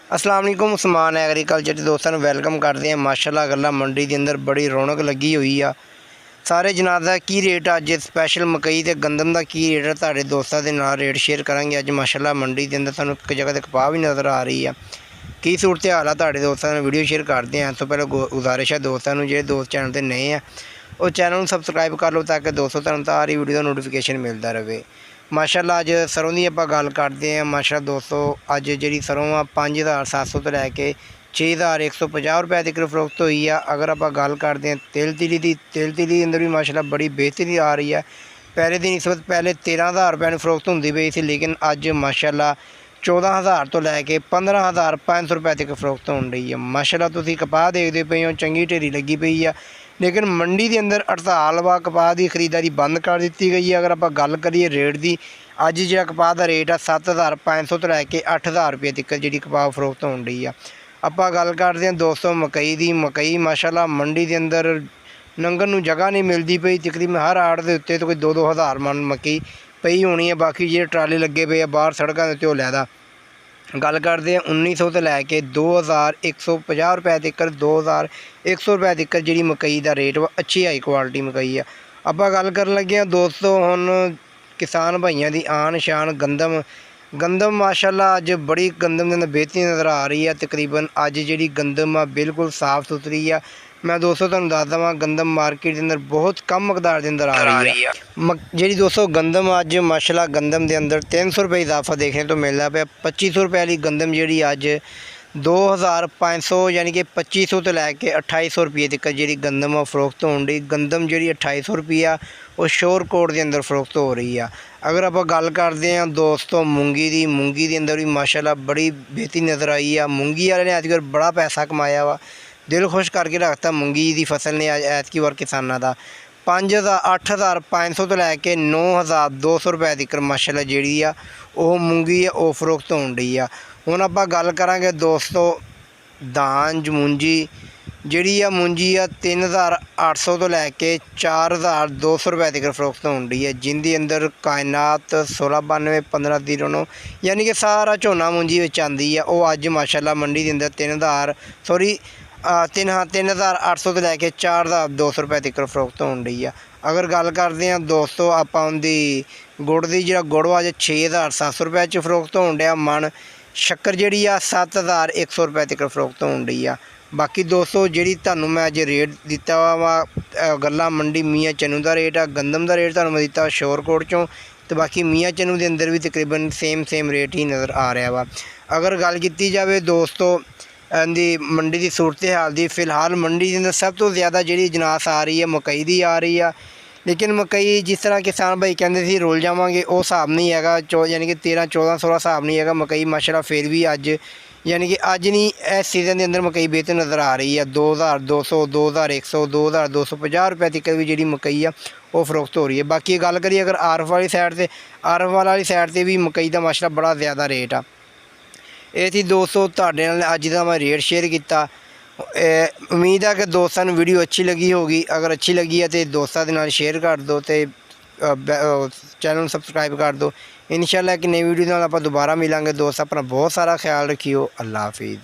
अस्सलाम वालेकुम। उस्मान एग्रीकल्चर के दोस्तों वैलकम करते हैं। माशाल्लाह गल्ला मंडी के अंदर बड़ी रौनक लगी हुई आ। सारे जनाब का की रेट अज स्पैशल मकई ते गंदम का की रेट है तुहाडे दोस्तों के नाल रेट शेयर करांगे। अज माशाल्लाह मंडी के अंदर सानूं एक जगह ते कपाह भी नज़र आ रही है। की सूरत हाल है तुहाडे दोस्तों ने वीडियो शेयर करते हैं। इस तो पहले गुजारिश है दोस्तों जो दोस्त चैनल पर नए हैं वो चैनल सबसक्राइब कर लो ताकि दोस्तों तुहानूं सारी वीडियो का नोटिफिकेशन मिलता रहे। माशाल्लाह अज सरों की आप गल करते हैं। माशाल्लाह दोस्तों अज जी सरों आ 5700 तो लैके 6150 रुपए तक फरोख्त हुई है। अगर आप गल करते हैं तिल तिली अंदर भी माशाल्लाह बड़ी बेहतरी आ रही है। पहले दिन इस वक्त पहले 13000 रुपए फरोख्त होंदी पई सी, लेकिन अज माशाल्लाह 14000 तो लैके 15500 रुपए तक फरोख्त हो रही है। माशाल्लाह तुसीं कपाह देखते पे हो चंगी ढेरी लगी पई है, लेकिन मंडी के अंदर हड़ताल वा कपाह की खरीदारी बंद कर दी गई है। अगर आप गल करिए रेट की, अज जो कपाह का रेट है 7500 तो लैके 8000 रुपये तक जी कपाह फरोख्त हो रही है। आप गल करते हैं दोस्तों मकई की। मकई माशाल्लाह मंडी के अंदर लंघन नूं जगह नहीं मिलती पई। तकरीबन हर आड़ के उत्ते तो कोई 2-2 हज़ार मन मकई पई होनी है। बाकी जो ट्राले लगे पे बाहर सड़कों के उत्ते वो लैदा। गल करते हैं 1900 तो लैके 2150 रुपए तक 2100 रुपए तक जी मकई का रेट वा अच्छी हाई क्वालिटी मकई है। आप गल कर लगे हैं दोस्तों हुण किसान भाइयों की आन शान गंदम माशाल्लाह अज बड़ी गंदम के अंदर बेहतरी नज़र आ रही है। तकरीबन अज जी गंदम आ बिल्कुल साफ सुथरी है। मैं दोस्तों तुहानूं दस देवां गंदम मार्केट के अंदर बहुत कम मकदार के अंदर आ रही है। जी दोस्तों गंदम अज माशाल्लाह गंदम के अंदर 300 रुपये इजाफा देखने तो मिलता पाया। 2500 रुपये वाली गंदम जी अज 2500 यानी कि 2500 तो लैके 2800 रुपये तक जी गंदम फरोख्त हो रही। गंदम जी 2800 रुपया वो शोर कोट के अंदर फरोख्त हो रही है। अगर आप गल करते हैं दोस्तों मूंगी के अंदर भी माशाल्लाह बड़ी बेहतरी नज़र आई है। मूंगी वाले ने अजकल बड़ा पैसा कमाया वा, दिल खुश करके रखता मूंगी की फसल ने ऐतकी बार किसानों का। 8500 तो लैके 9200 रुपए तक माशाल्लाह जी वो मूंगी है वो फरोख्त हो रही है। हुण आप गल करांगे दोस्तों दान मूंजी जी मूंजी आ 3800 तो लैके 4200 रुपए तक फरोख्त हो रही है, जिंदी अंदर कायनात 1692 1509 यानी कि सारा झोना मूंजी आती है। वो अज माशाल्लाह मंडी के अंदर 3800 तो लैके 4200 रुपए तक फरोख्त हो रही है। अगर गल करते हैं दोस्तों आप उनकी गुड़ की जो गुड़ अज 6700 रुपए फरोख्त हो रहा मन। शक्कर जी 7100 रुपए तक फरोख्त हो रही है। बाकी दोस्तों जी तुहानूं मैं अज रेट दिता वा गल्ला मंडी मियाँ चनू का रेट आ। गंदम का रेट तुहानूं मैं दिता शोरकोट चों, तो बाकी मियाँ चनू के अंदर भी तकरीबन सेम रेट ही नज़र आ रहा वा। अगर गल की जाए दोस्तों दी मंडी की सूरत हाल की, फ़िलहाल मंडी के अंदर सब तो ज़्यादा जी जनास आ रही है मकई की आ रही है। लेकिन मकई जिस तरह किसान भाई कहते सी रुल जावांगे वो हिसाब नहीं है, यानी कि 13-14-16 हिसाब नहीं है। मकई माशाल्लाह फिर भी अज यानी कि अज नहीं इस सीज़न के अंदर मकई बेहतर नज़र आ रही है। 2200 2100 2250 रुपए तक भी जी मकई है वो फरोख्त हो रही है। बाकी गल करिए अगर आरफ वाली साइड से, आरफ वाली साइड से भी मकई का माशाल्लाह बड़ा ज़्यादा रेट आ। ये थी दोस्तों तुहाडे नाल अज दा मैं रेट शेयर किया। उम्मीद है कि दोस्तों को वीडियो अच्छी लगी होगी। अगर अच्छी लगी है तो दोस्तों के नाल शेयर कर दो, तो चैनल सबसक्राइब कर दो। इंशाल्लाह कि नई वीडियो नाल आपां दोबारा मिलांगे। दोस्त अपना बहुत सारा ख्याल रखियो। अल्लाह हाफिज़।